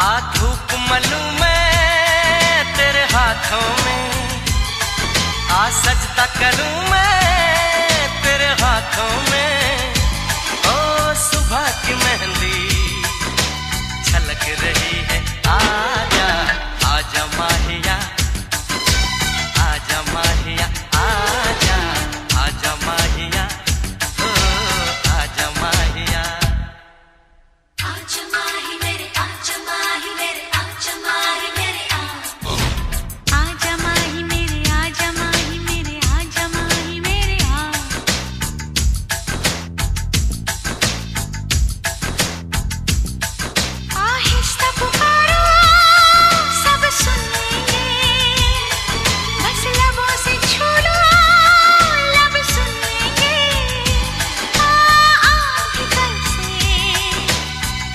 धूप मलूं मैं तेरे हाथों में, आ सजदा करूं मैं तेरे हाथों में। ओ सुबह की मेहंदी छलक रही है, आजा आजा माहिया, आजा माहिया, आजा आजा माहिया, ओ आजा माहिया। आजा माही मेरे, आजा माही मेरे, आजा माही मेरे, आजा माही मेरे, आजा माही मेरे, आजा माही मेरे, आहिस्ता पुकारो सब सुन लेंगे, बस लबों से छू लो लब सुन लेंगे। भीतर से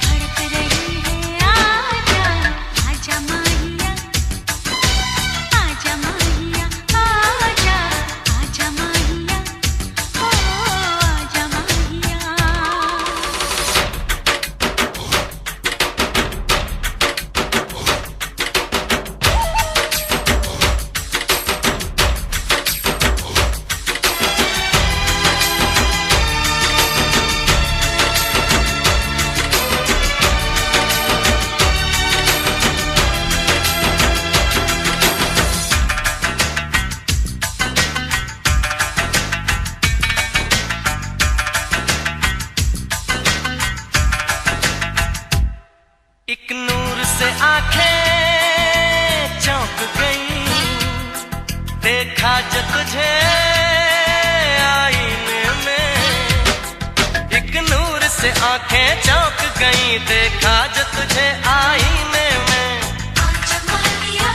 धड़क रही है, आजा आजा माहिया, आजा माहिया, आजा आजा माहिया, ओ आजा माहिया। एक नूर से आंखें चौंक गई, देखा जो तुझे आईने में। एक नूर से आंखें चौंक गई, देखा जो तुझे आईने में। आजा माहिया,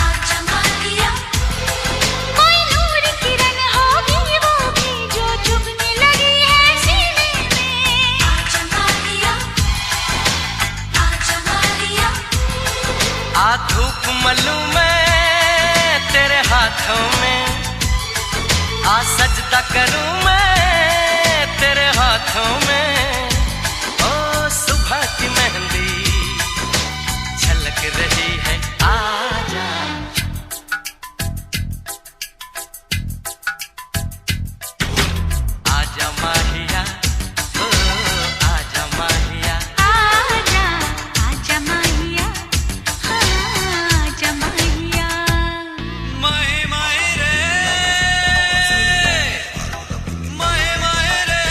आजा माहिया, कोई नूर किरण होगी वो भी जो चुभने लगी है सीने में। आजा माहिया, आजा माहिया, आ धूप मलूं मैं तेरे हाथों में, आ सजदा करूं मैं तेरे हाथों में। ओ सुबह की मेहंदी छलक रही है, आजा आजा माहिया, ओ आजा माहिया। आजा आजा माहिया, आजा माहिया। माहे माहे रे, माहे माहे रे,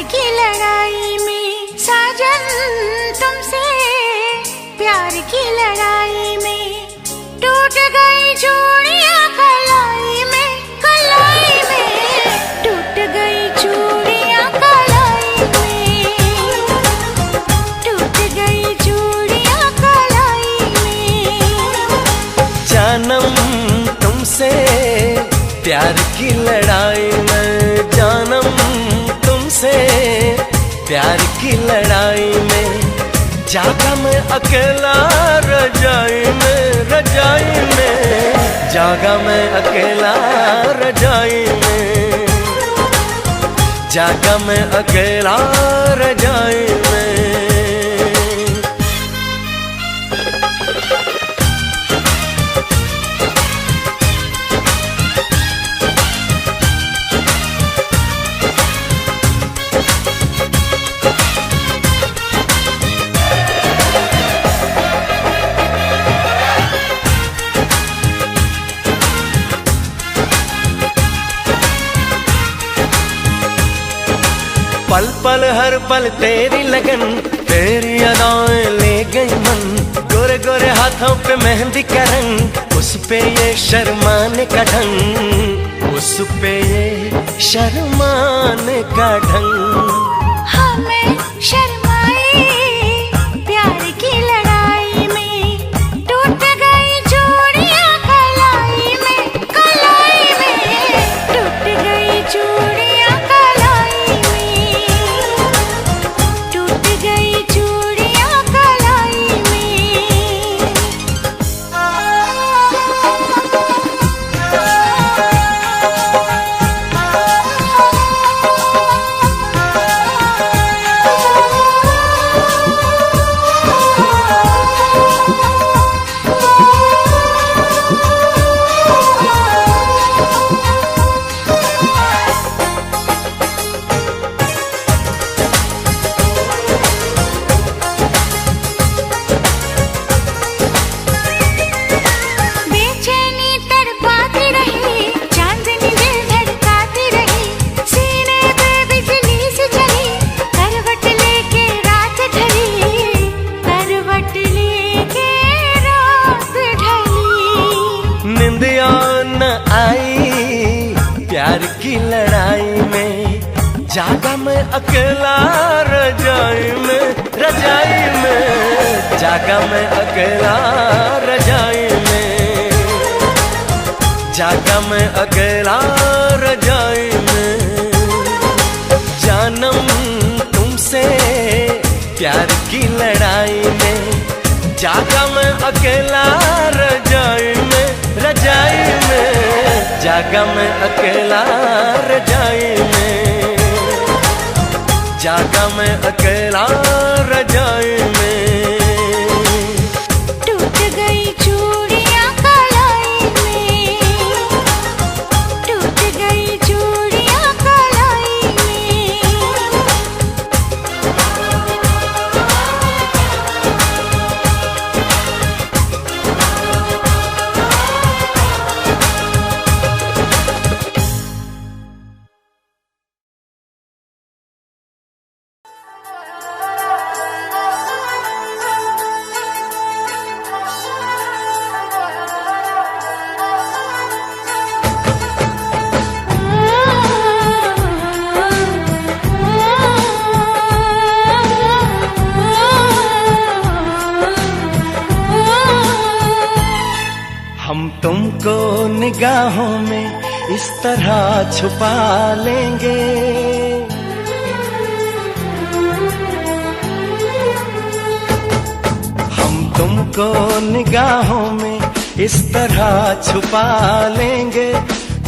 की लड़ाई में साजन तुमसे, प्यार की लड़ाई में टूट गई चूड़ियां कलाई में, कलाई में टूट गई चूड़ियां कलाई में, टूट गई चूड़ियां कलाई में। जानम तुमसे प्यार की लड़ाई में, जानम तुमसे प्यार की लड़ाई में, जागा मैं अकेला रजाई में, रजाई में जागा मैं अकेला रजाई में, जागा मैं अकेला रजाई में। पल पल हर पल तेरी लगन, तेरी अदाएं ले गई मन, गोरे गोरे हाथों पे मेहंदी का रंग, उस पे ये शर्माने का ढंग, उस पे ये शर्माने का ढंग। हमें शर्माए प्यार की लड़ाई में, टूट गई चूड़ियां कलाई में, कलाई में टूट गई चूड़ियां कलाई में, टूट गई चूड़ियां कलाई में। बेचैनी तड़पाती रही, चांदनी दिल धड़काती रही, सीने पे बिजली सी चली, करवट लेके रात ढली, करवट लेके रात ढली। निंदिया न आई प्यार की लड़ाई में, जागा मैं अकेला रजाई में, रजाई में जागा मैं अकेला रजाई में, जागा मैं अकेला रजाई में। जानम तुमसे प्यार की लड़ाई में, जागा मैं अकेला रजाई में, रजाई में जागा मैं अकेला रजाई में, जागा मैं अकेला रजाई में। टूट गई चूड़ियां कलाई में, टूट गई चूड़ियां कलाई में। हम तुमको निगाहों में इस तरह छुपा लेंगे, हम तुमको निगाहों में इस तरह छुपा लेंगे,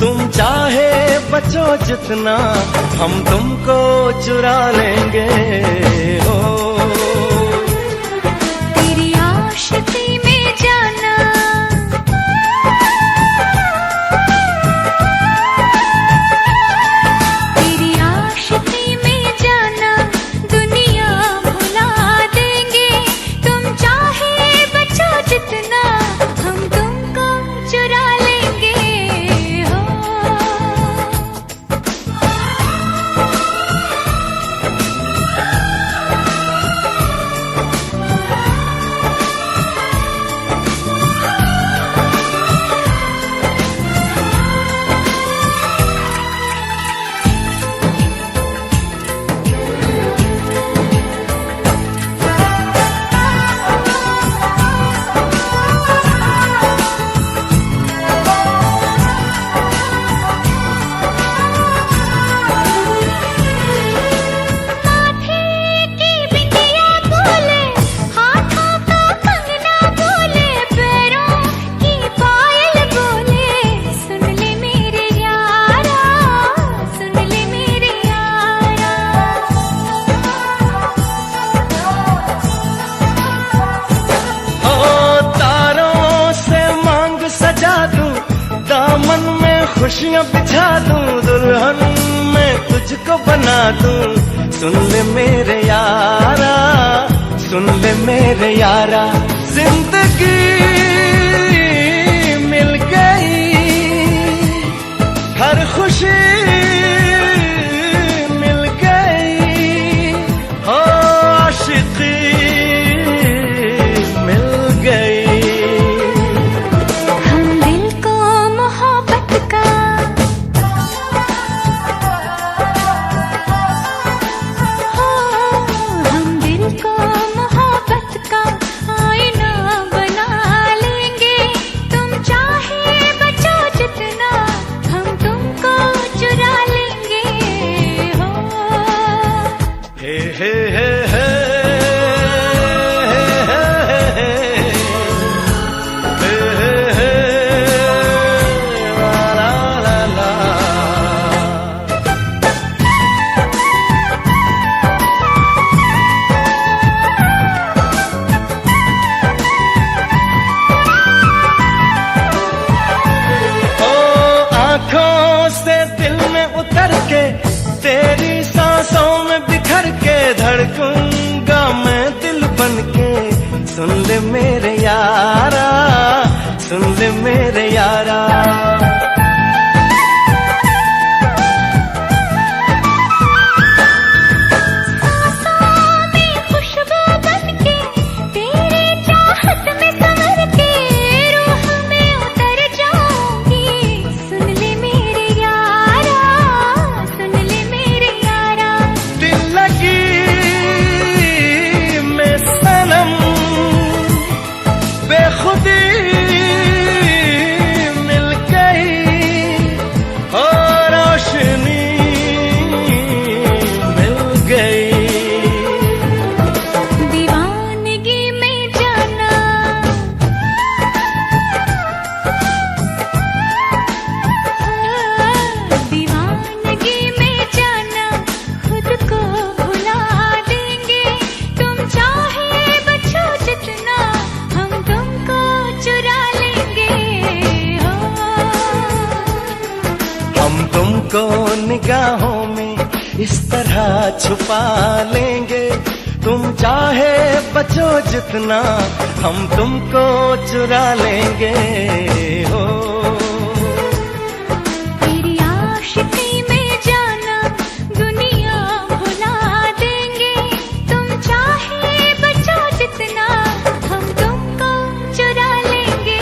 तुम चाहे बचो जितना हम तुमको चुरा लेंगे। हो तेरी आशिकी में जाना, तेरी आशिकी में जाना, दुनिया भुला देंगे, तुम चाहे बचो जितना हम तुमको चुरा लेंगे। हो खुशियां बिछा दूं, दुल्हन मैं तुझको बना दूं। सुन ले मेरे यारा, सुन ले मेरे यारा, जिंदगी मिल गई, हर खुशी मिल गई, हो आशिकी मिल गई। हम दिल को मोहब्बत का हम दिल को मोहब्बत का आईना बना लेंगे। तुम चाहे बचो जितना, हम तुमको चुरा लेंगे। हो हे हे हे हे तेरी सांसों में बिखर के धड़कूंगा मैं दिल बन के। सुन ले मेरे यारा, सुन ले मेरे यारा, तुमको निगाहों में इस तरह छुपा लेंगे। तुम चाहे बचो जितना, हम तुमको चुरा लेंगे। हो तेरी आशिकी में जाना दुनिया भुला देंगे। तुम चाहे बचो जितना, हम तुमको चुरा लेंगे।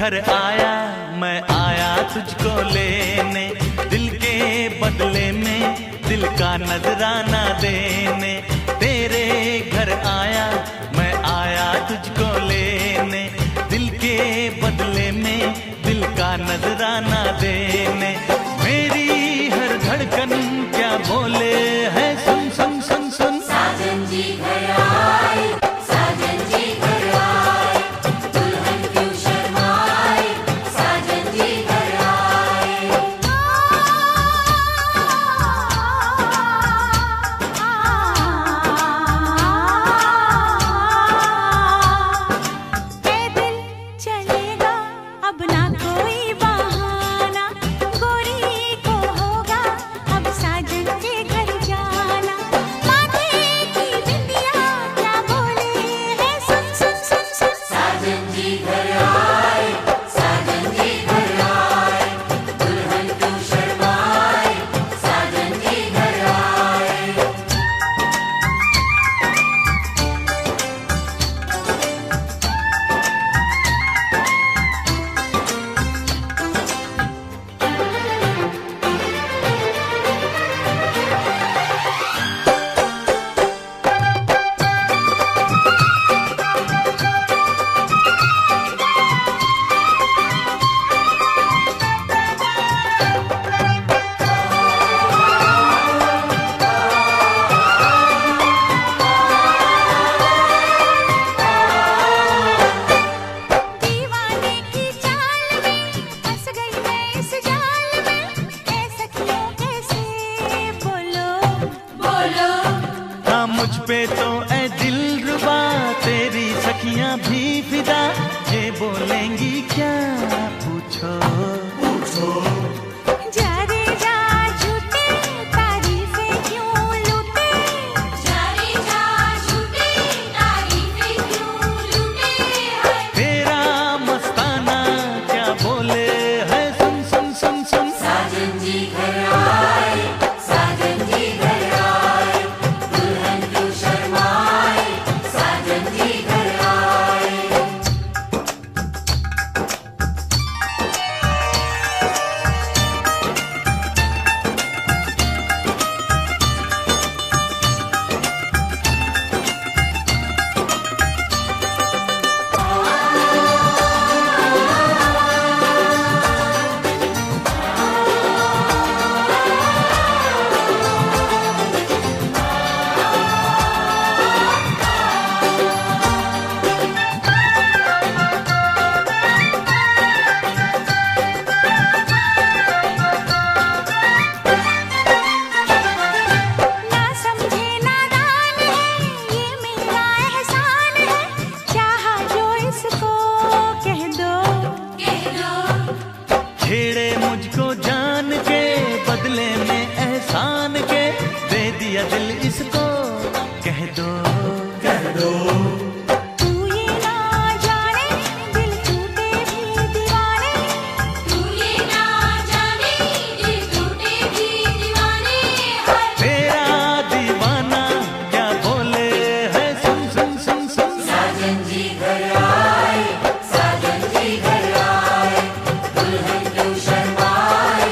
घर आया मैं आया तुझको लेने, दिल के बदले में दिल का नजराना देने। तेरे घर आया मैं आया तुझको लेने, दिल के बदले में दिल का नजराना देने। मेरी हर धड़कन क्या बोले है, सुन सुन सुन सुन। साजन जी घर आए, साजन जी घर आए, दुल्हन क्यों शर्माए, साजन जी घर आए। मुझ पे तो ऐ दिलरुबा तेरी सखियां भी फिदा, ये बोलेंगी क्या पूछो पूछो। जा रे जा झूठे तारीफें क्यों लूटे, जा रे जा झूठे तारीफें क्यों लूटे है। तेरा मस्ताना क्या बोले है, सुन सुन सुन सुन। साजन जी घर आए, साजन जी घर आए, दुल्हन क्यों शर्माए, साजन जी घर आए। ना समझे नादान है, ये मेरा एहसान है, चाहा जो इसको कह दो, कह दो। छेड़े मुझको जान के बदले में एहसान के, दे दिया दिल इसको कह दो कह दो। तू ये ना जाने दिल टूटे भी दीवाने, तू ये ना जाने दिल टूटे भी दीवाने है। तेरा दीवाना क्या बोले है, सुन सुन सुन सुन। साजन जी घर आए, साजन जी घर आए, दुल्हन क्यों शर्माए,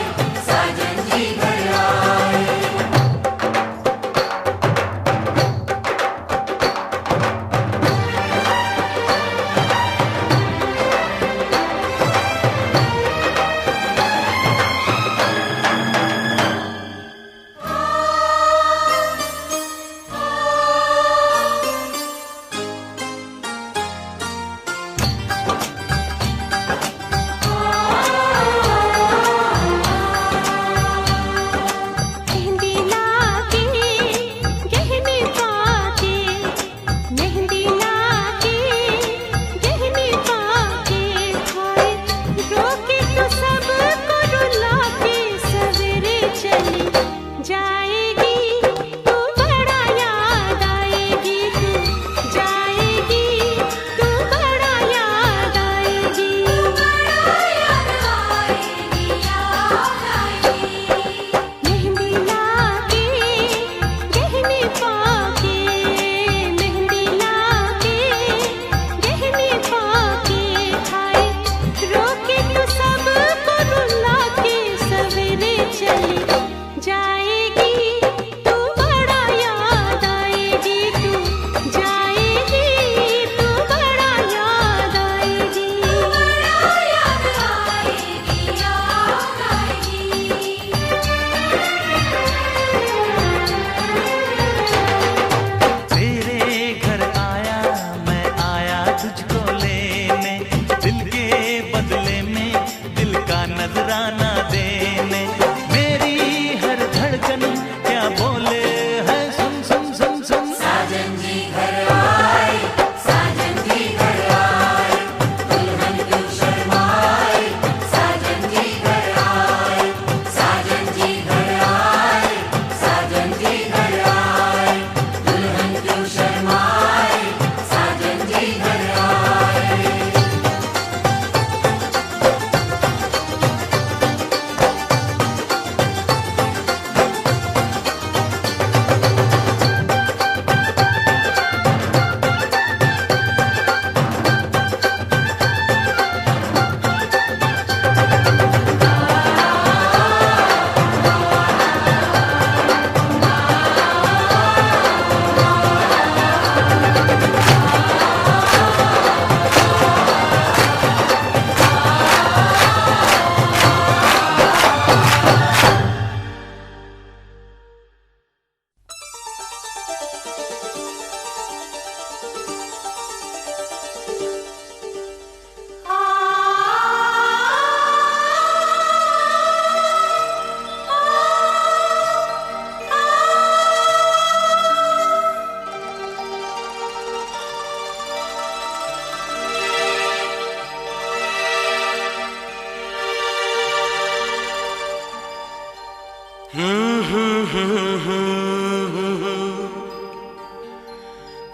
साजन जी घर आए।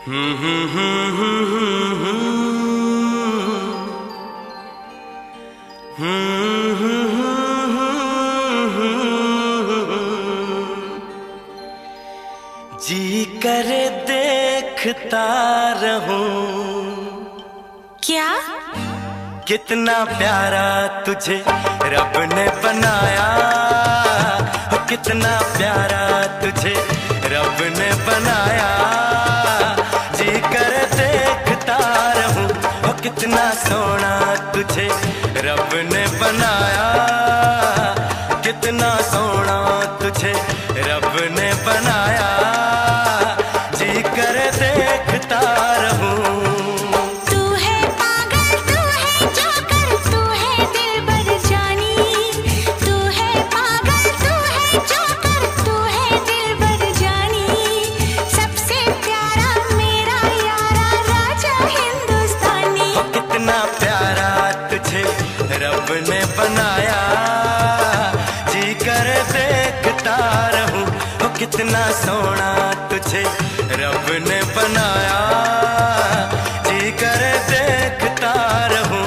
जी करे देखता रहूं क्या? कितना प्यारा तुझे रब ने बनाया, कितना प्यारा तुझे रब ने बनाया। जी कर देखता रहूं, कितना सोना तुझे रब ने बनाया, कितना सोना तुझे रब ने बनाया। जी कर देखता रहूं। रब ने बनाया, जी कर देखता रहूं, कितना सोना तुझे रब ने बनाया, जी कर देखता रहूं।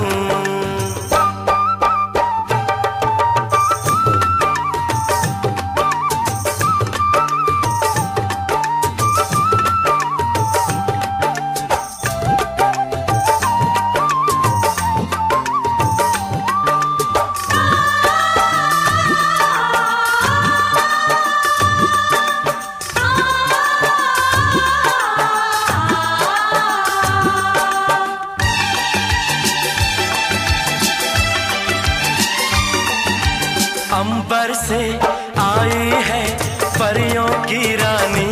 अंबर से आई है परियों की रानी,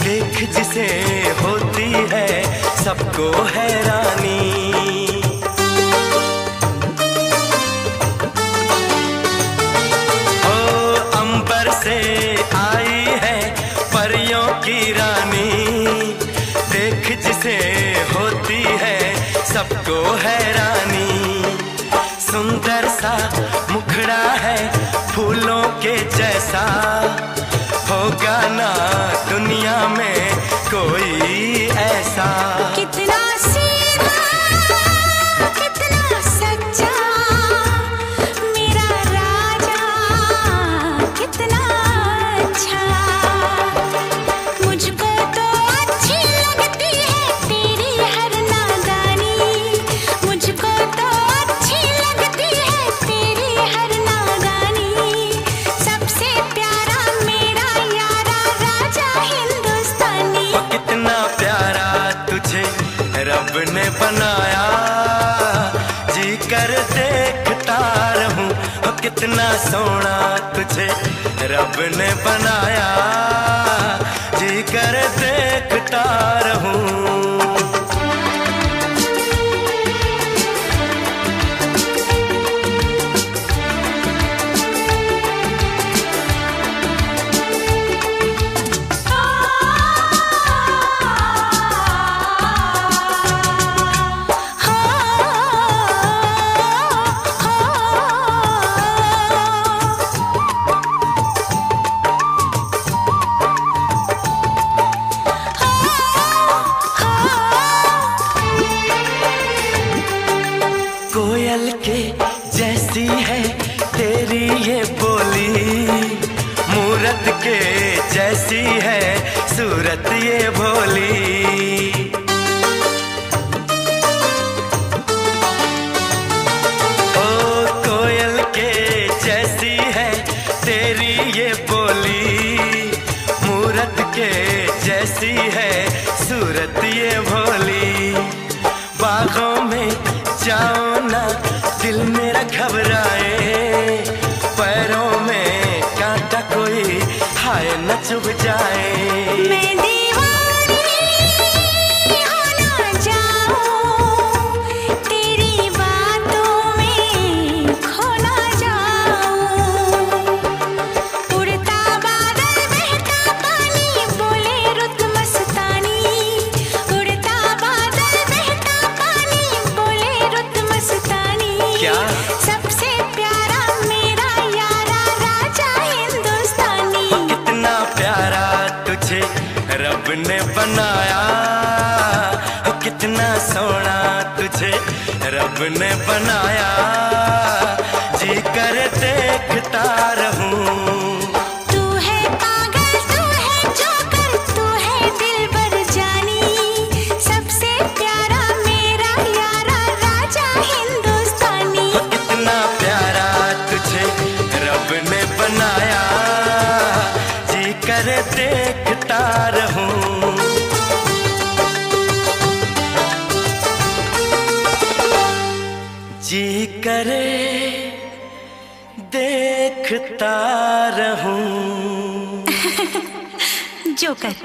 देख जिसे होती है सबको हैरानी। ओ अंबर से आई है परियों की रानी, देख जिसे होती है सबको हैरानी। सुंदर सा मुखड़ा है फूलों के जैसा, होगा ना दुनिया में कोई ऐसा। कितना सीधा, कितना सच्चा मेरा राजा, कितना अच्छा। मुझको तो अच्छी लगती है तेरी हर नादानी, मुझको तो अच्छी लगती है तेरी हर नादानी। सबसे प्यारा मेरा यारा राजा हिंदुस्तानी। कितना प्यारा तुझे रब ने बनाया, जी कर देखता रहूं, कितना सोना तुझे रब ने बनाया, जी कर देखता रहूं। कोयल के जैसी है तेरी ये बोली, मूरत के जैसी है सूरत ये भोली। ओ कोयल के जैसी है तेरी ये बोली, मूरत के जैसी है सूरत ये भोली। बागों में जाओ ना दिल मेरा घबराए, पैरों में कांटा कोई हाय न चुभ जाए। मैं दीवानी हो ना जाऊं, तेरी बातों में खो ना जाऊं। उड़ता बादल बहता पानी बोले रुत मस्तानी, उड़ता बादल बहता पानी बोले रुत मस्तानी। क्या? सबसे प्यारा मेरा यारा राजा हिंदुस्तानी। कितना प्यारा तुझे रब ने बनाया, कितना सोना तुझे रब ने बनाया, जी कर देखता रहूं। तू है पागल, तू है जोकर, तू है दिलबर जानी, सबसे प्यारा मेरा यारा राजा हिंदुस्तानी। कितना प्यारा तुझे रब ने बनाया, जी कर देखता रहूं। जी करे देखता रहूं। जोकर।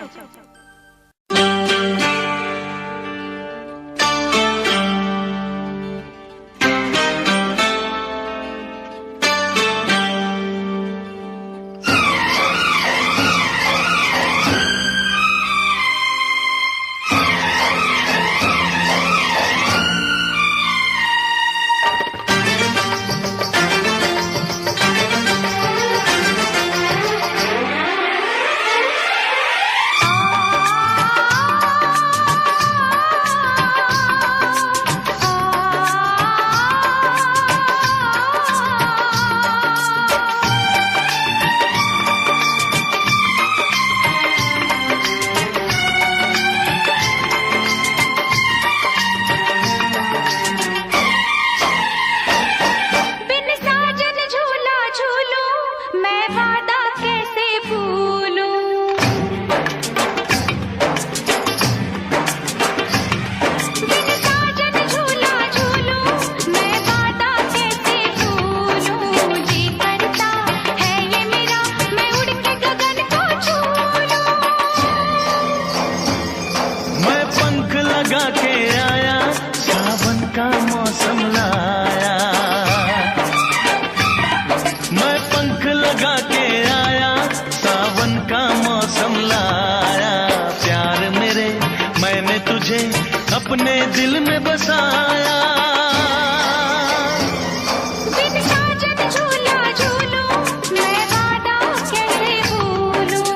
अपने दिल में बसाया। बिन साजन झूला झूलूं, मैं वादा कैसे भूलूं।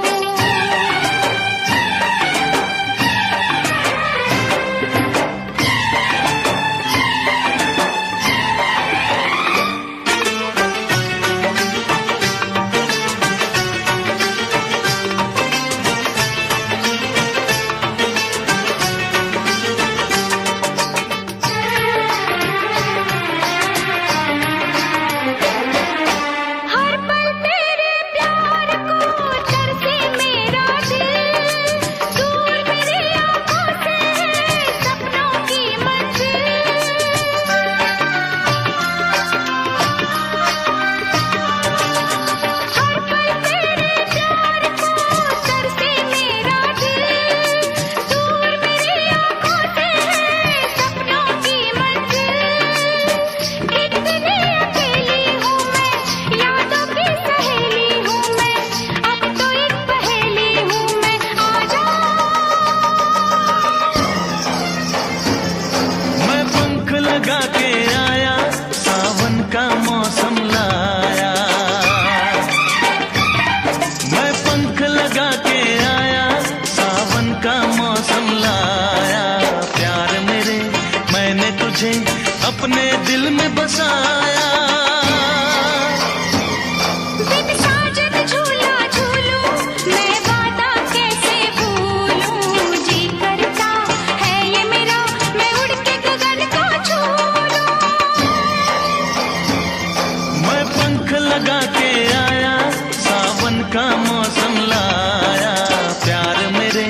अपने दिल में बसाया। बिन साजन झूला झूलूं, मैं वादा कैसे भूलूं। जी करता है ये मेरा, मैं उड़ के गगन को छू लूं। मैं पंख लगा के आया, सावन का मौसम लाया। प्यार मेरे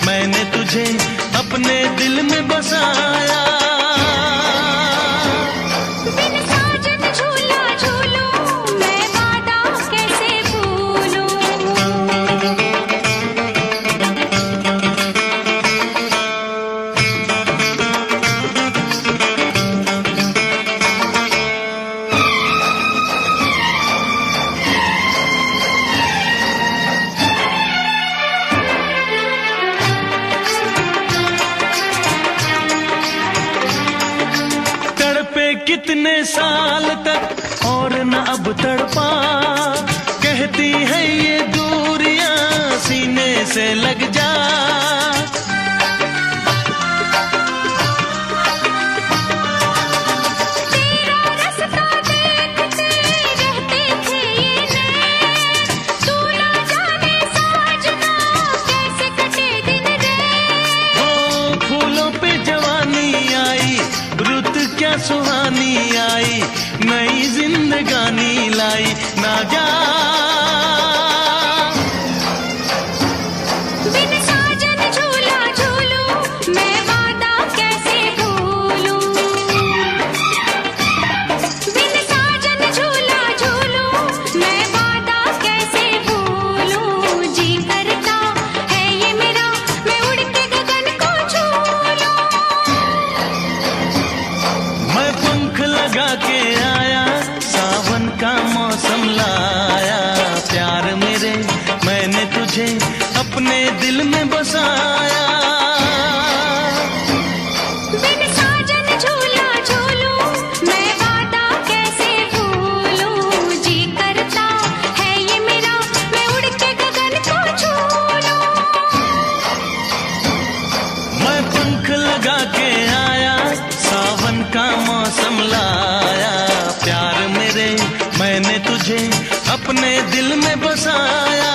मैंने तुझे अपने दिल में बसाया। कितने साल तक और न अब तड़पा, कहती है ये दूरियां सीने से लग जा। सुहानी आई, नई जिंदगानी लाई, ना जा बिन साजन झूला झूलूं, मैं वादा कैसे भूलूं। बिन साजन झूला झूलूं, मैं वादा कैसे भूलूं। जी करता है ये मेरा, मैं उड़ के गगन को छू लूं। मैं पंख लगा के आया, सावन का मौसम लाया। प्यार मेरे मैंने तुझे अपने दिल में बसाया। बिन साजन झूला झूलूं, मैं वादा कैसे भूलूं। जी करता है ये मेरा, मैं उड़ के गगन को छू लूं। मैं पंख लगा के आया, सावन का मौसम लाया। प्यार मेरे मैंने तुझे अपने दिल में बसाया।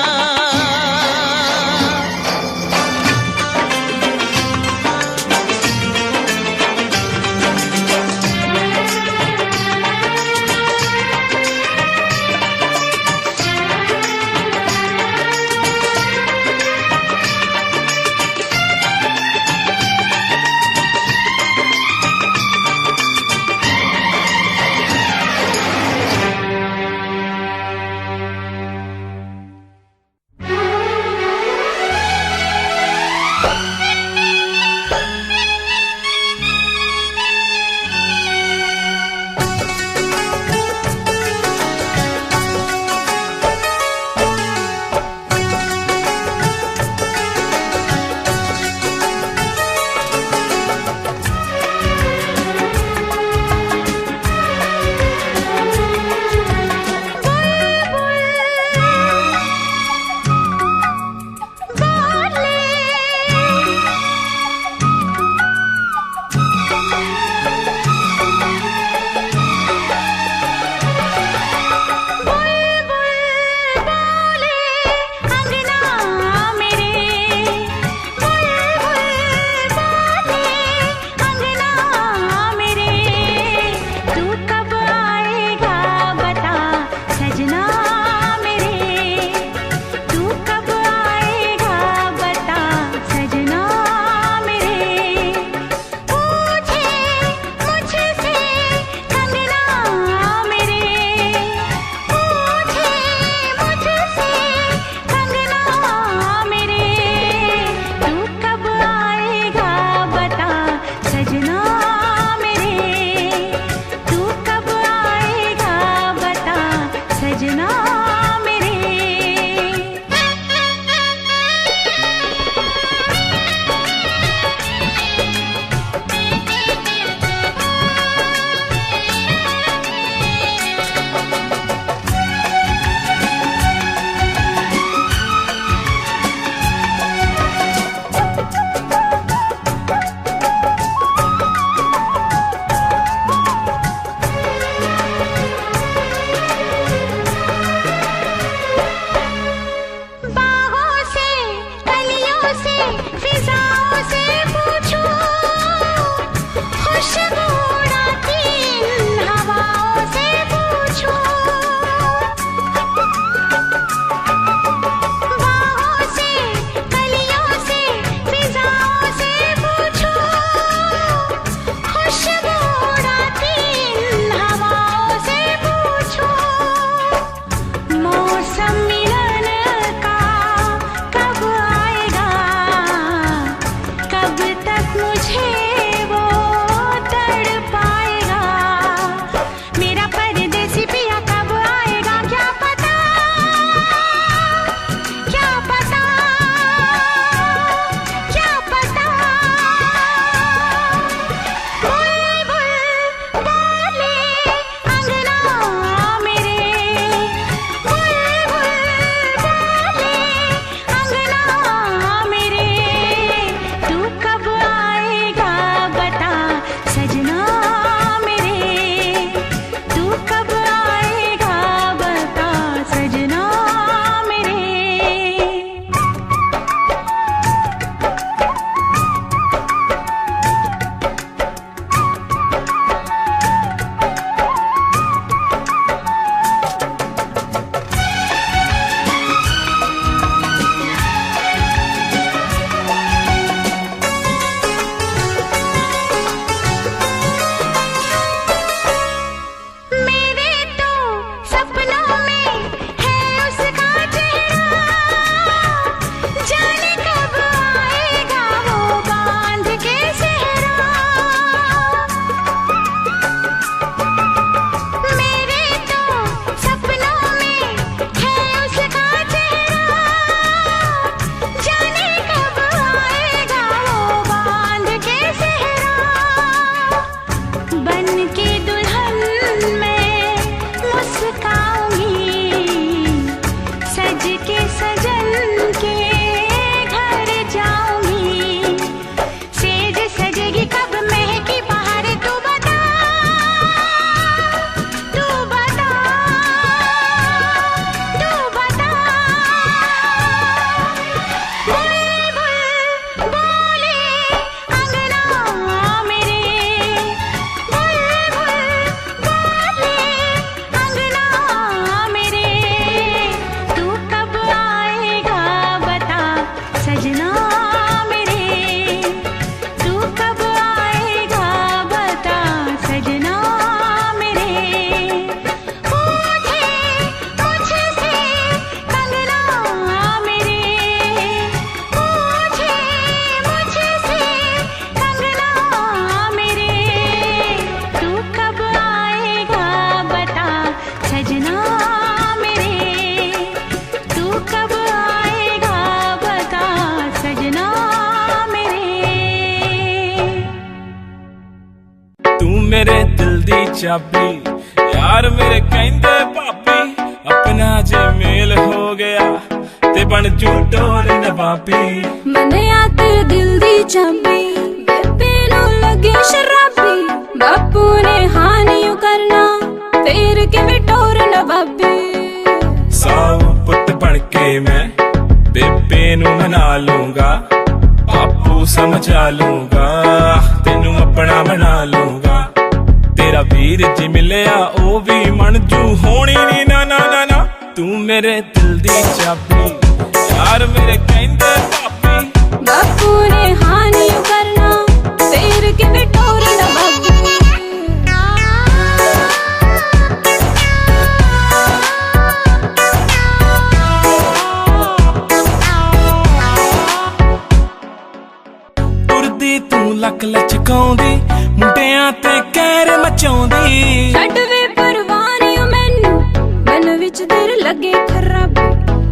चाबी यार मेरे कहंदे भाभी अपना जे मेल हो गया ते बन जू डोर नवाबी मनिया तेरे दिल दी चाबी बेबे नू लगे शराबी बापू ने हाँ नहीं करना फिर किवें टोर नवाबी साऊ पुत बन के मैं बेबे नू मना लूंगा बापू समझा लूंगा तेनू अपना बना लूंगा तेरा वीर जी मिलिया ओ भी मनजू होनी नी ना ना ना ना तू मेरे दिल दी चाबी यार मेरे कहंदे भाभी बापू ने हाँ नहीं करना फिर किवें टोर नवाबी तू लक लचकाउंदी मुंडियां ते कहर मचाउंदी छड्ड वे परवानी मैनू मन विच तेर लगे खराबी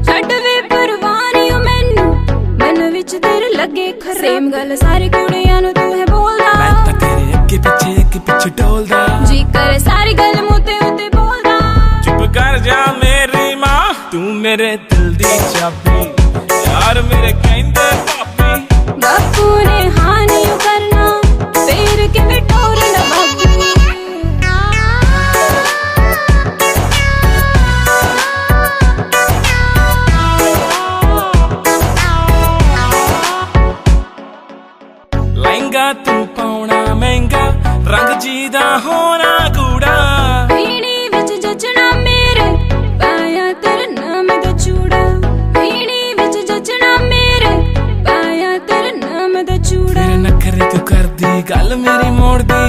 छड्ड वे परवानी मैनू मन विच तेर लगे खराबी सेम गल सारी कुड़ियां नू तू है बोलदा मैं तां तेरे अगे पिछे डोलदा जी करे सारी गल मुते उते बोलदा चुप कर जा मेरी मां तू मेरे दिल दी चाबी यार मेरे कहंदे भाभी बापू ने हाँ नहीं करना फिर किवें टोर नवाबी लहंगा तू पाउणा महंगा रंग जी दा होना कूड़ा पीणी विच जचना मेरे पाया तेरे नाम दा चूड़ा पीणी विच जचना मेरे पाया तेरे नाम दा चूड़ा तेरे नखरे क्यों करदी गल मेरी मोड़ दी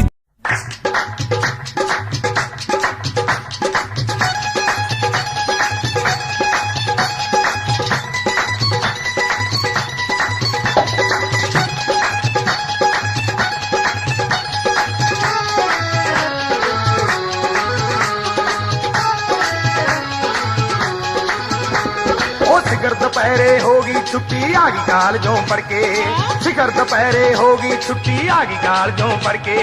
शिखर दोपहरे होगी छुट्टी आ गई काल जो पड़ के शिखर दोपहरे होगी छुट्टी आ गई काल जो पड़ के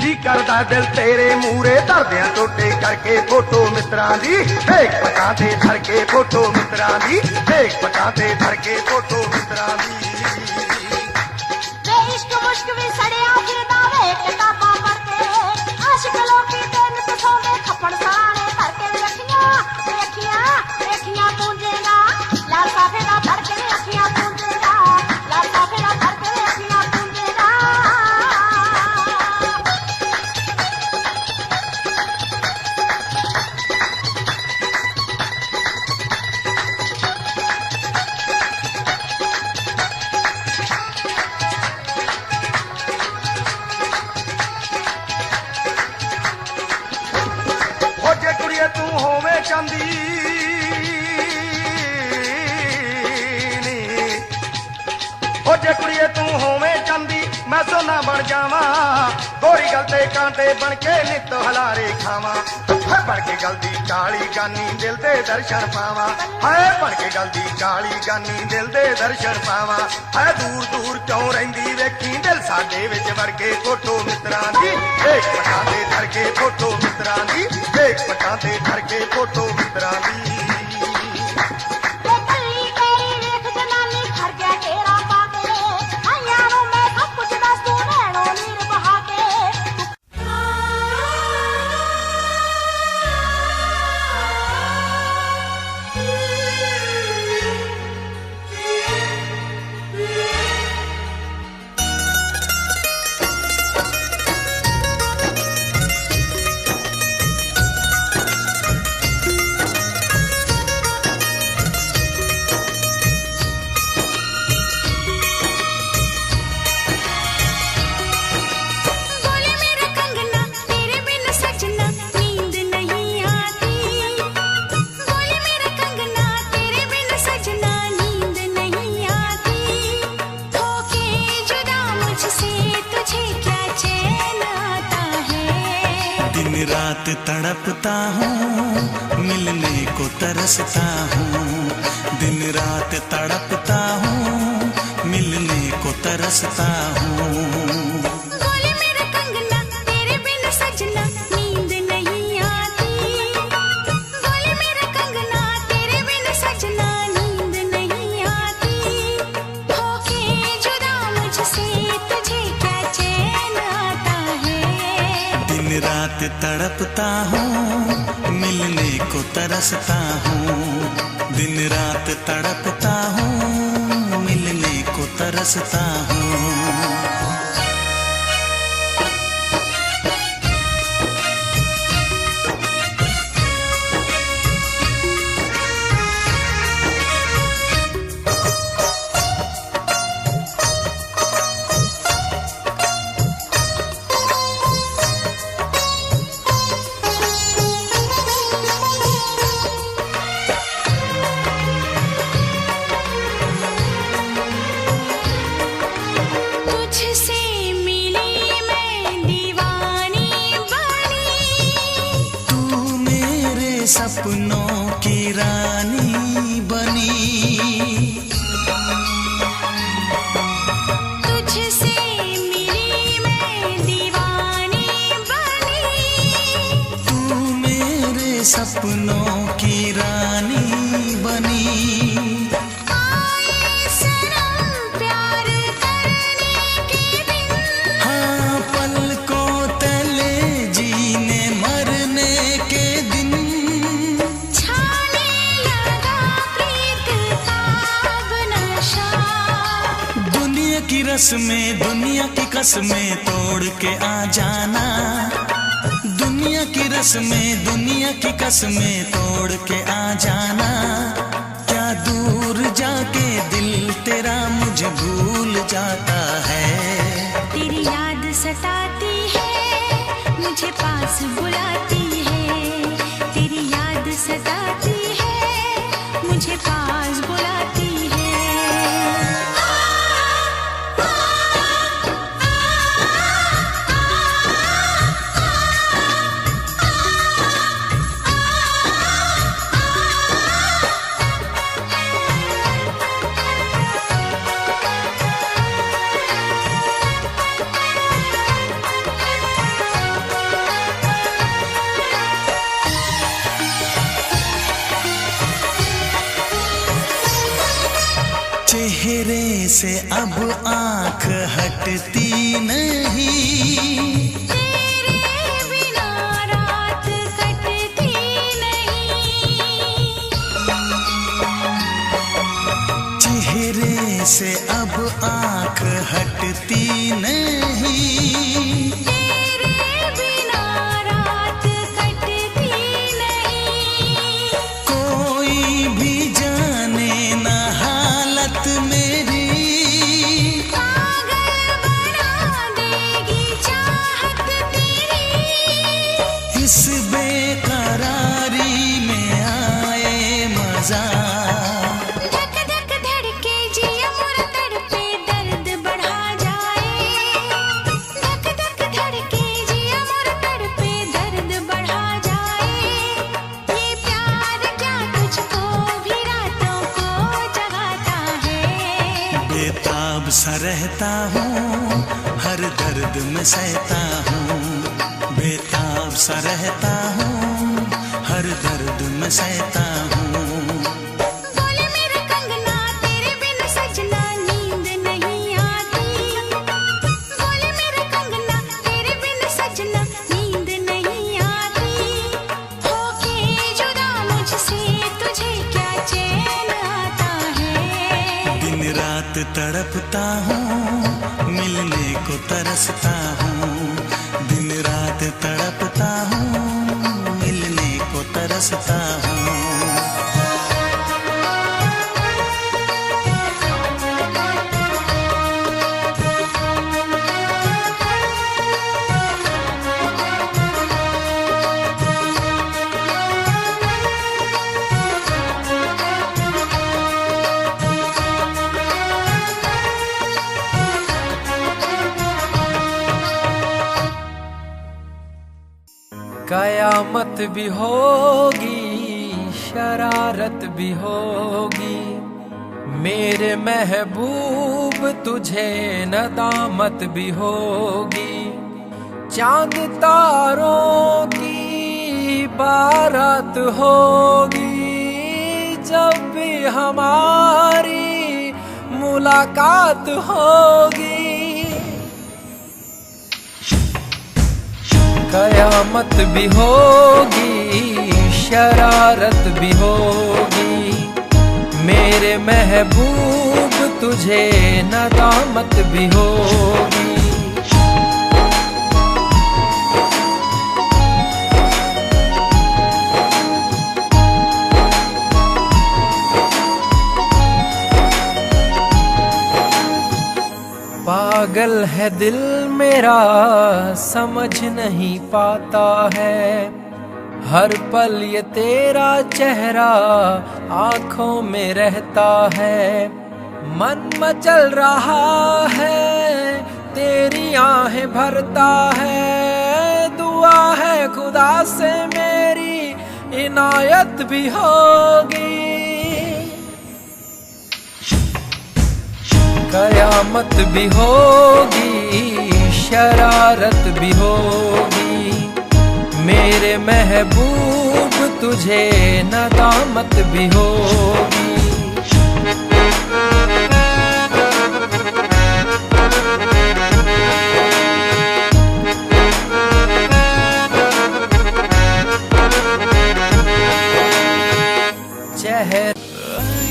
जी करदा दिल तेरे मूरे दर्दियां टोटे करके फोटो मित्रा दी देख पटा ते धर के फोटो मित्रा दी देख पटा ते धर के फोटो मित्रा दी वे इश्क मुश्क भी सड़िया फिरदा वे किताबां पढ़ते आशिक लोकी तेन तो सोंदे खपड़ साने करके रखियां रखियां पूंजेगा लाल साफे दा भर के अखियां पूंजेगा लाल साफे दा भर के अखियां पूंजेगा हो जे कुड़िए तू होवे चांदी हो जे कुड़िए तू होवे चांदी मैं सोना बन जावा गोरी गल ते कांटे बन के नित हलारे खावा है बन के गलती काली गानी दिल दे दर्शन पावा है बन के गलती काली गानी दिल दे दर्शन पावा है दूर दूर क्यों रहिंदी वेखी दिल साडे विच वड़ के फोटो मित्रा दी देख पटा ते धर के फोटो मित्रा दी देख पटा ते धर के फोटो मित्रा दी रात तड़पता हूँ मिलने को तरसता हूँ दिन रात तड़पता हूँ मिलने को तरसता हूँ बोले मेरा कंगना तेरे बिन सजना नींद रात तड़पता हूँ, मिलने को तरसता हूँ। दिन रात तड़पता हूँ, मिलने को तरसता हूँ। सपनों की रानी बनी, तुझसे मिली मैं दीवानी बनी। तू मेरे सपनों की रानी बनी। आए सनम प्यार करने के दिन, हाँ पलकों तले जीने मरने के दिन। की रस्में दुनिया की कसमें तोड़ के आ जाना। दुनिया की रस्में दुनिया की कसमें तोड़ के आ जाना। क्या दूर जाके दिल तेरा मुझे भूल जाता है। तेरी याद सताती है, मुझे पास बुलाती है। तेरी याद सताती है, मुझे पास बुलाती है। चेहरे से अब आँख हटती नहीं। तेरे बिना रात कटती नहीं। चेहरे से अब आँख हटती नहीं। तेरे बिना रात कटती नहीं। कोई भी जाने ना मेरी, पागल बना देगी चाहत तेरी। इस बेकरारी में आए मजा। धक धक धड़के जिया मोर तड़पे दर्द बढ़ा जाए। धक धक धड़के जिया मोर तड़पे दर्द बढ़ा जाए। ये प्यार क्या तुझको भी रातों को जगाता है। बेताब सा रहता हूँ, हर दर्द में सहता हूँ। बेताब सा रहता हूँ, हर दर्द में सहता हूँ। बोले मेरा कंगना तेरे बिन सजना नींद नहीं आती। बोले मेरा कंगना तेरे बिन सजना नींद नहीं आती। होके जुदा मुझसे तुझे क्या चैन आता है। दिन रात तड़पता हूँ, मिलने को तरसता हूँ। दिन रात तड़पता हूँ, मिलने को तरसता हूँ। कयामत भी होगी, शरारत भी होगी, मेरे महबूब तुझे नदामत भी होगी। चांद तारों की बारात होगी, जब भी हमारी मुलाकात होगी। कयामत भी होगी, शरारत भी होगी, मेरे महबूब तुझे नदामत भी होगी। पागल है दिल मेरा, समझ नहीं पाता है, हर पल ये तेरा चेहरा आँखों में रहता है। मन मचल रहा है, तेरी आहें भरता है, दुआ है खुदा से मेरी इनायत भी होगी। कयामत भी होगी, शरारत भी होगी, मेरे महबूब तुझे नदामत भी होगी।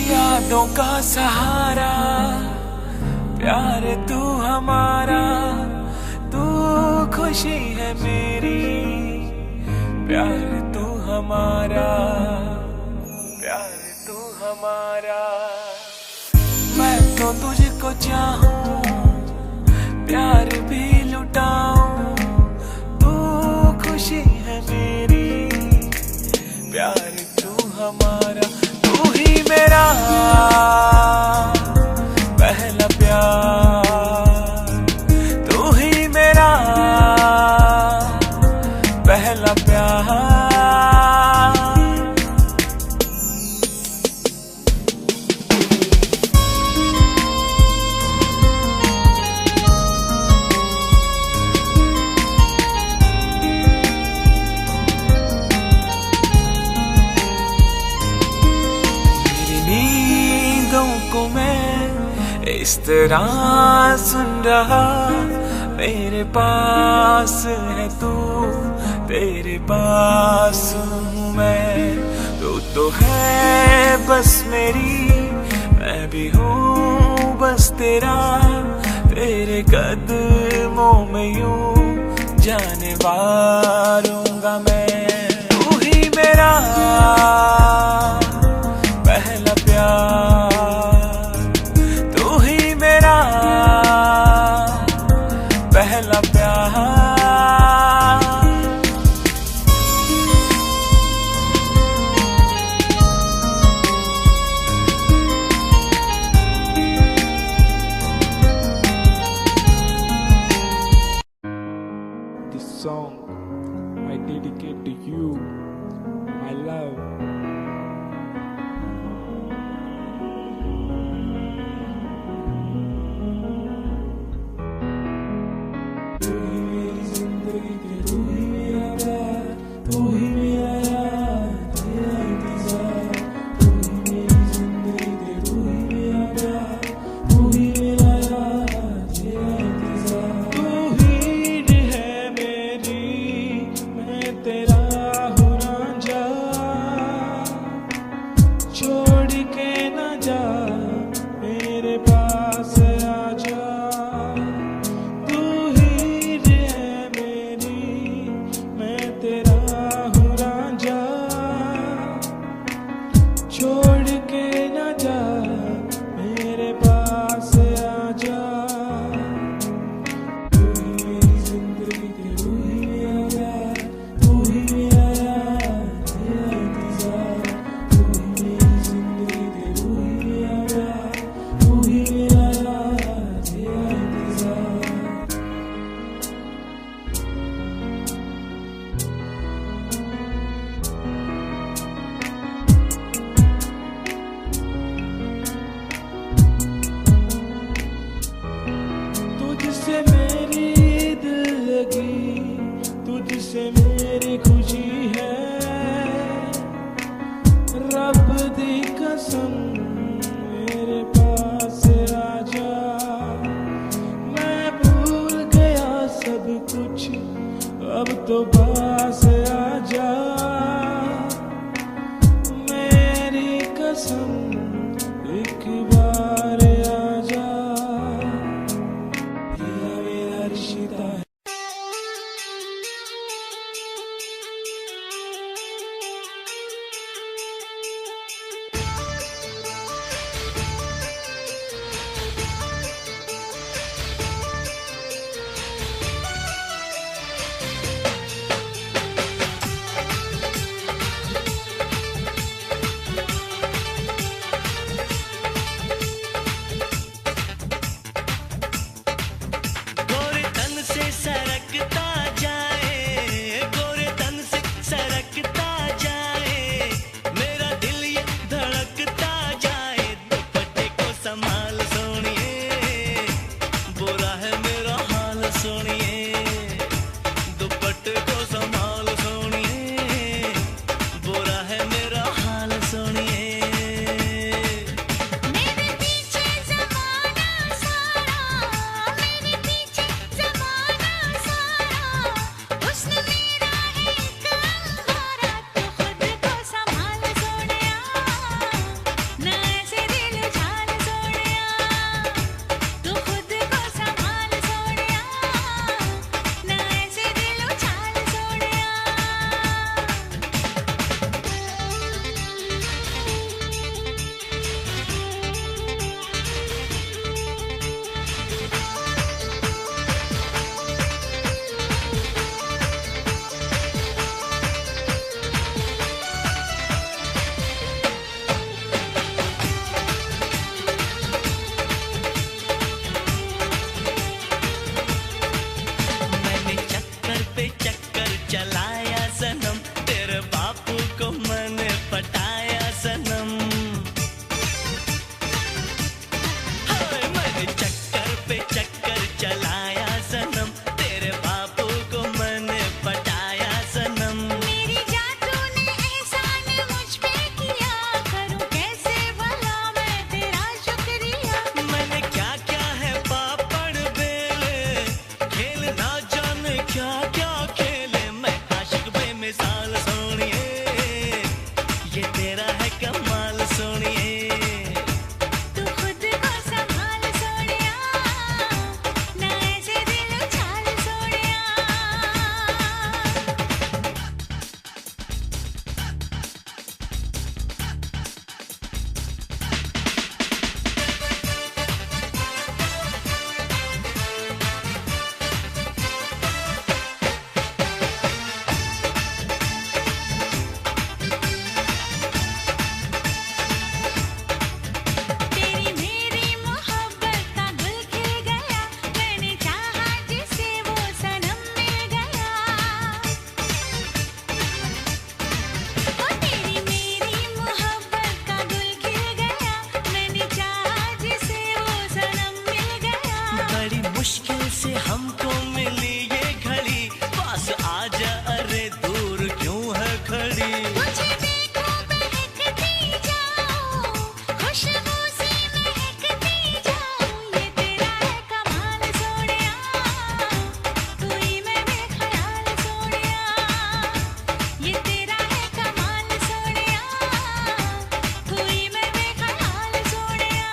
यादों का सहारा, प्यार तू हमारा, तू खुशी है मेरी, प्यार तू हमारा, प्यार तू हमारा। मैं तो तुझको चाहूं, प्यार भी लुटाऊं, तू खुशी है मेरी, प्यार तू हमारा। तू ही मेरा पहला प्यार, तू ही मेरा पहला प्यार। मेरी नींदों को मैं इस तरह सुन रहा, मेरे पास है तू, तेरे पास हूँ मैं, तू तो है बस मेरी, मैं भी हूँ बस तेरा, तेरे कदमों में यूं जाने वारूंगा मैं। तू ही मेरा पहला प्यार, तू ही मेरा पहला प्यार। This song I dedicate to you, my love. अब तो पास आजा मेरी कसम एक बार आजा ये मेरा रिश्ता है। गोरे तन से सरकता जाए, गोरे तन से सरकता जाए, मेरा दिल ये धड़कता जाए। दुपट्टे को संभाल सोनिए, बुरा है मेरा हाल सोनिए। दुपट्टे को संभाल सोनिए, बुरा है मेरा हाल सोनिए। मेरे पीछे ज़माना सारा, मेरे पीछे ज़माना सारा, हुस्न मेरा एक अंगारा। तू खुद को संभाल सोनिया, ना ऐसे दिल जान सोनिया। तू खुद को संभाल सोनिया, ना ऐसे दिल उछाल सोनिया। मैंने चक्कर पे चक्कर चलाया सनम, तेरे बापू को मैंने पटाया सनम। हाय मैंने चक्कर पे चक्कर चलाया सनम, तेरे बापू को मैंने पटाया सनम। मेरी जान तूने एहसान मुझ पे किया, करूं कैसे भला मैं तेरा शुक्रिया। मैंने क्या क्या है पापड़ बेले, खेल ना जाने क्या क्या खेले। मैं आशिक बेमिसाल सोनिए, ये तेरा है कमाल सोनिए। तू खुद को संभाल सोनिया, ना ऐसे दिल उछाल सोनिया। तेरी मेरी मोहब्बत का गुल खिल गया, मैंने चाहा जिसे वो सनम मिल गया। ओ तेरी मेरी मोहब्बत का गुल खिल गया, मैंने चाहा जिसे वो सनम मिल गया। बड़ी मुश्किल से हमको मिली ये घड़ी, पास आजा अरे दूर क्यों है खड़ी। मुझे देखो महकती जाओ, खुशबू सी महकती जाओ। ये तेरा है कमाल सोनिया, तू ही मैं बेख्याल सोनिया। ये तेरा है कमाल सोनिया, तू ही मैं बेख्याल सोनिया।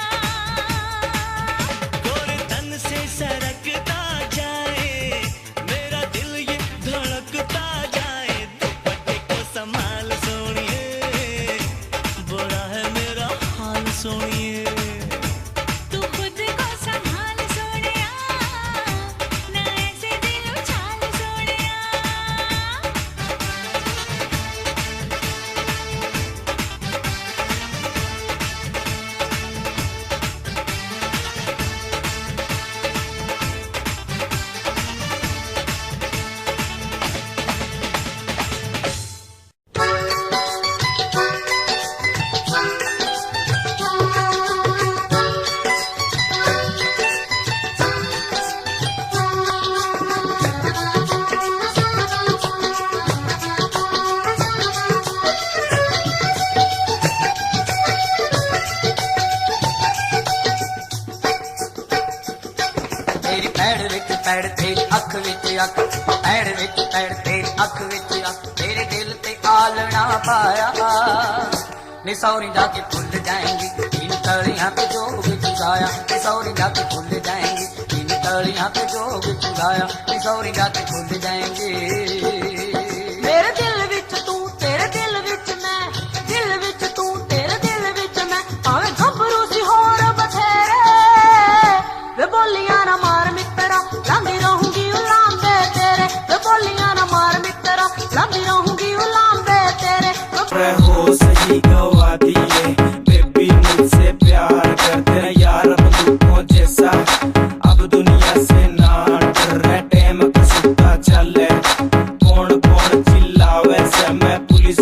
गोरे तन से सरकता जाए, मेरा दिल ये धड़कता जाए। दुपट्टे को संभाल सोनिए, बुरा है मेरा हाल सोनिए। तू खुद को संभाल सोनिया, ना ऐसे दिल उछाल सोनिया। तेरी पैड़ विच पैड़ तेरी अख विच अख, पैड़ विच पैड़ तेरी अख विच अख, तेरे दिल ते आलना पाया नी सौरी जाके भूल जाएंगी इन तलियां पे जोग चुराया, नी सौरी जाके भूल जाएंगी इन तलियां पे जोग चुराया, नी सौरी जाके भूल जाएंगी। मेरे दिल विच तू तेरे दिल विच मैं, दिल विच तू तेरे दिल विच मैं, भावे गभरू सी होर बथेरे वे बोलियां ना मार मित्रा लांदी रहूंगी उलांबे तेरे, वे बोलियां ना मार मित्रा लांदी रहूंगी उलांबे तेरे। हो सही गवा दिए बेबी मुझसे प्यार करते हैं यार बंदूकों जैसा, अब दुनिया से ना डर रहे टाइम का सुता चले, कौन कौन चिल्लावे से मैं पुलिस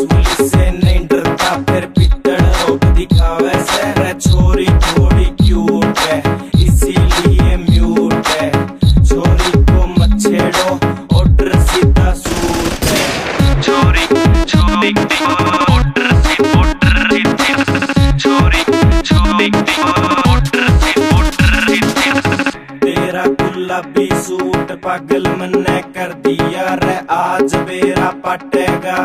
से नहीं डरता, फिर पिटड़ रोक दिखावे से रे छोरी थोड़ी क्यूट है इसीलिए म्यूट है, छोरी को मत छेड़ो ऑर्डर सीधा सूट है, छोरी छोरी तेरा गुलाबी सूट पागल मन्ने कर दिया रे, आज बेरा पटेगा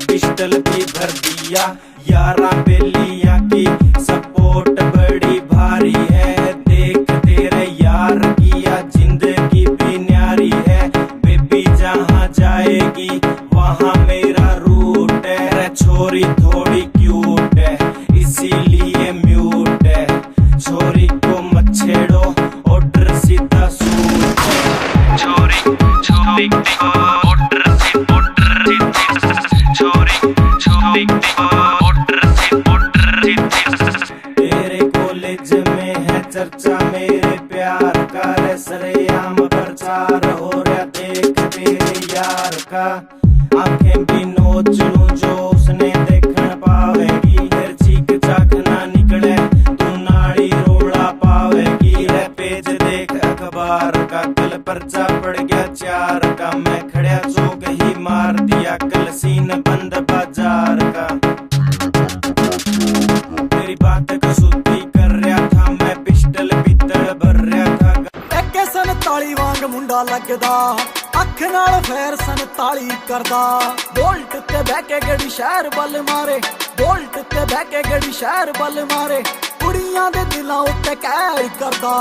पिस्टल भी भर दिया, यारा बेलिया की सपोर्ट बड़ी भारी है, देख तेरे यार किया जिंदगी भी न्यारी है, बेबी जहाँ जाएगी वहाँ मेरा रूट है, रे छोरी थोड़ी क्यूट है इसीलिए म्यूट है, छोरी को मत छेड़ो ऑर्डर सीधा सूट है, छोरी छोरी ऑर्डर छोरी छोरी ऑर्डर तेरे कॉलेज में है चर्चा मेरे प्यार का, रे सरेआम प्रचार हो रहा देख तेरे यार का, आंखें भी नोच लूं जो उसने देखन पावेगी, फिर चीख चाक ना निकले तू नाड़ी रोड़ा पावेगी, रे पेज देख अखबार का कल पर्चा पड़ गया 4 का, मैं खड़ा चौक ही मार दिया कल सीन बंद बाजार का, तेरी बात को सुधी कर रहा था मैं पिस्टल भीतर भर रहा था, टक्के 47 वांग मुंडा लगदा अख नाल फेर 47 करदा, बोल्ट ते बह के गड़ी शहर बल मारे, बोल्ट ते बह के गड़ी शहर बल मारे, कुड़ियां दे दिलां उत्ते कहर करदा,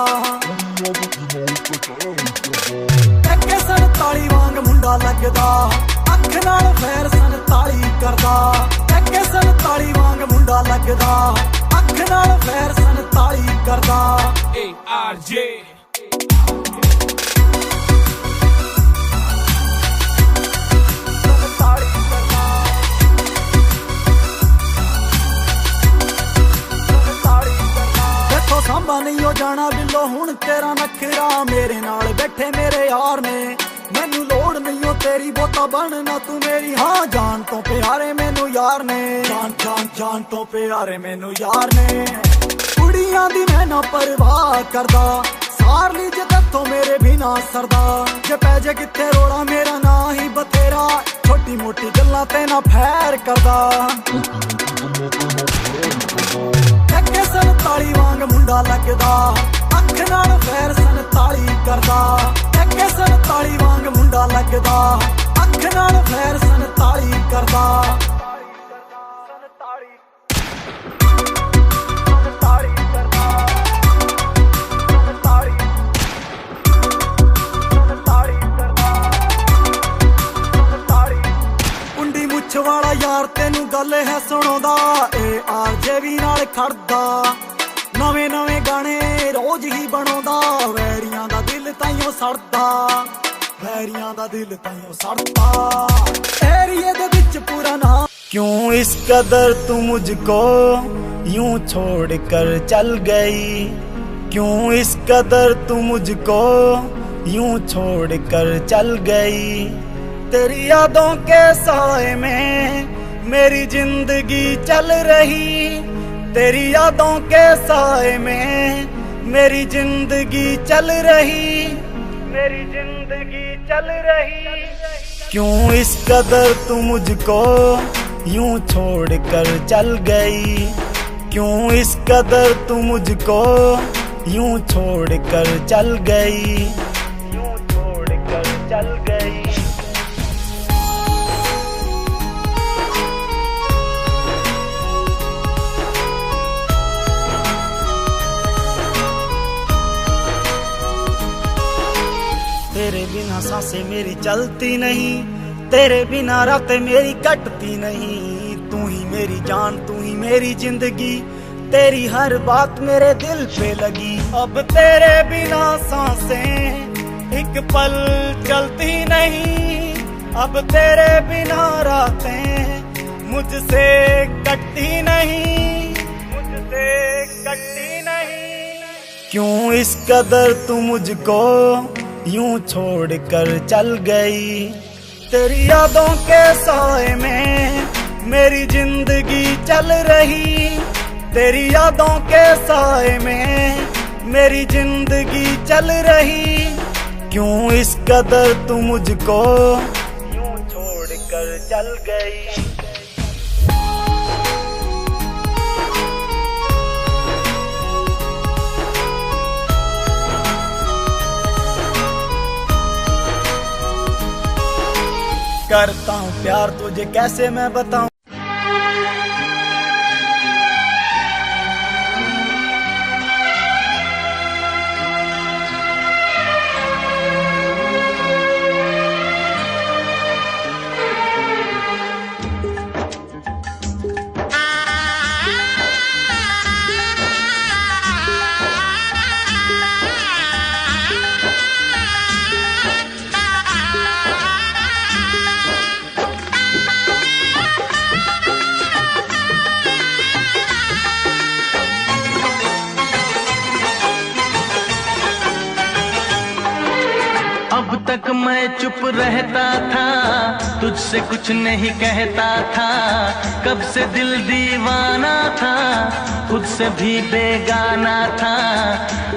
टक्के 47 वांग मुंडा लगदा अख नाल फेर 47 करदा, टक्के 47 वांग मुंडा लगदा अख नाल फेर 47 करदा। ARJ सांबा नहीं हो जाना बिल्लो हुण तेरा नखरा, मेरे नाल बैठे मेरे यार ने, मैनू लोड़ नहीं हो तेरी बोता बनना तू मेरी, हाँ जान तो प्यारे मैनू यार ने, जान जान जान तो प्यारे मैनू यार ने, कुड़ियां दी मैं ना परवाह करदा, सार ली जे तत्थों मेरे बिना सरदा, जे पै जे किथे रोड़ा मेरा ना ही बतेरा, छोटी मोटी गल्लां ते ना फैर करदा, टक्के 47 वांग मुंडा लगदा अख नाल फेर 47 करदा, टक्के 47 वांग मुंडा लगदा अख नाल फेर 47 करदा। कुंडी मुछ वाला यार तेनू गल है सुणोदा, ARJ भी नाल खड़दा, नवे नवे गाने रोज ही बनोदा, वैरियां दा दिल ताइयों सड़दा, वैरियां दा दिल ताइयों सड़दा, एरिए दे विच पूरा ना। क्यों इस कदर तू मुझको यूं छोड़ कर चल गई, क्यों इस कदर तू मुझको यूं छोड़ कर चल गई, तेरी यादों के साए में मेरी जिंदगी चल रही, तेरी यादों के साए में मेरी जिंदगी चल रही, मेरी जिंदगी चल रही। क्यों इस कदर तू मुझको यूं छोड़ कर चल गई, क्यों इस कदर तू मुझको यूं छोड़ कर चल गई, यूं छोड़ कर चल गई। तेरे बिना सांसें मेरी चलती नहीं, तेरे बिना रातें मेरी कटती नहीं। तू ही मेरी जान, तू ही मेरी जिंदगी, तेरी हर बात मेरे दिल पे लगी। अब तेरे बिना सांसें एक पल चलती नहीं, अब तेरे बिना रातें मुझसे कटती नहीं, मुझसे कटती नहीं। क्यों इस कदर तू मुझको यूं छोड़ कर चल गई। तेरी यादों के साए में मेरी जिंदगी चल रही, तेरी यादों के साए में मेरी जिंदगी चल रही। क्यों इस कदर तू मुझको यूं छोड़ कर चल गई। करता हूँ प्यार तुझे कैसे मैं बताऊं। अब तक मैं चुप रहता था, तुझसे कुछ नहीं कहता था। कब से दिल दीवाना था, खुद से भी बेगाना था।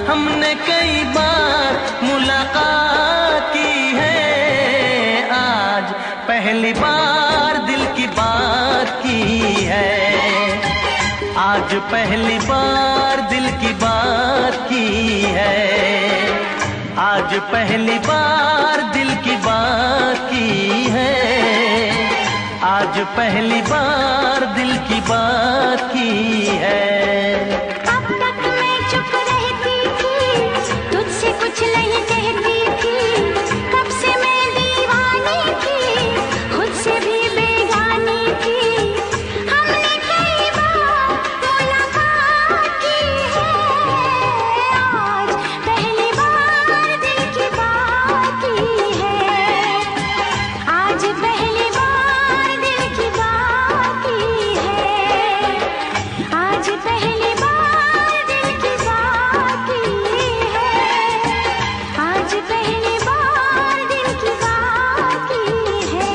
हमने कई बार मुलाकात की है, आज पहली बार दिल की बात की है। आज पहली बार दिल की बात की है, आज पहली बार दिल की बात की है। आज पहली बार दिल की बात की है। अब तक मैं चुप रहती थी, तुझसे कुछ नहीं कहती थी। कब से मैं दीवानी थी, खुद से भी बेगानी थी। हमने कई बार मुलाकात की है, आज पहली बार दिल की बात की है। आज पहली बार दिल की बात की है। आज पहली बार दिल की बात की है। आज पहली बार दिल की बात की है।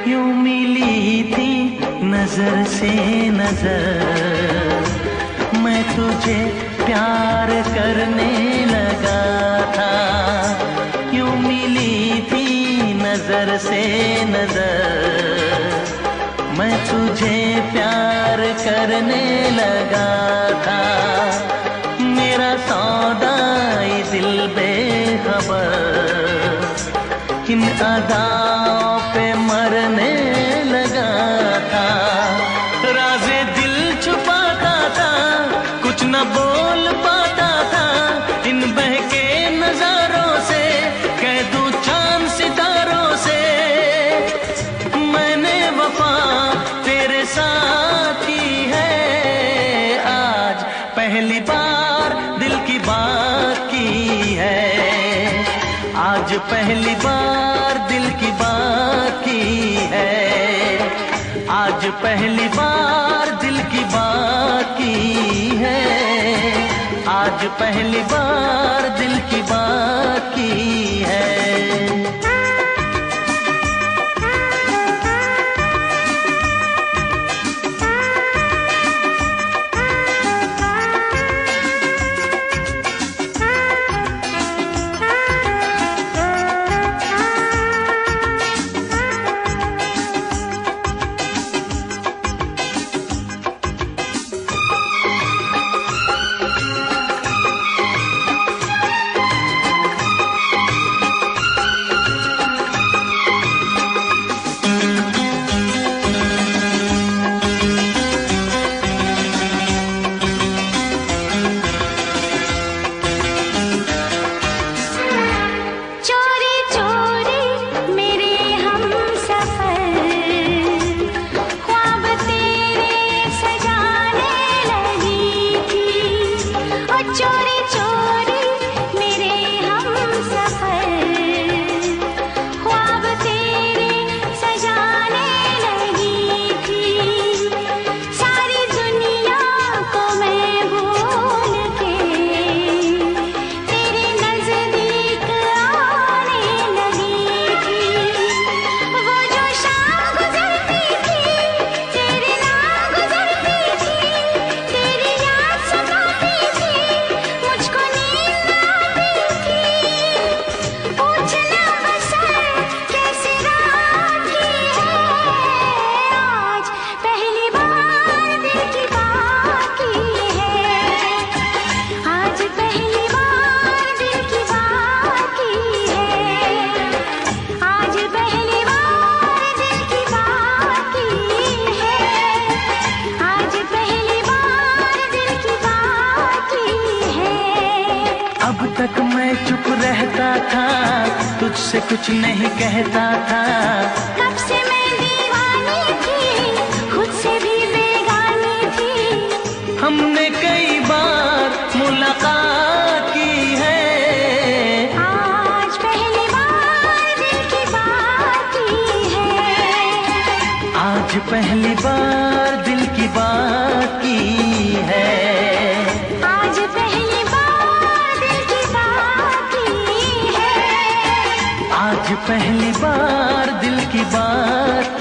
यूं मिली थी नजर से नजर, मैं तुझे प्यार करने लगा था। यूं मिली थी नजर से नजर, मैं तुझे प्यार करने लगा था। मेरा सौदाई दिल बेखबर किन अदाओं पे मरने लगा था। राज़े दिल छुपाता था, कुछ न बोल पाता था। इन बहके नजारों से कह दूं चांद सितारों से, मैंने वफा तेरे साथ की है। आज पहली बार दिल की बात की आज पहली बार दिल की बात की है, आज पहली बार दिल की बात की है, आज पहली बार दिल की बात की है। तुझसे कुछ नहीं कहता था, कब से मैं दीवानी थी, खुद से भी बेगानी थी। हमने कई बार मुलाकात की है, आज पहली बार दिल की बात की है, आज पहली बार दिल की बात की है, आज पहली बार दिल की बात की है, आज पहली बार दिल की बात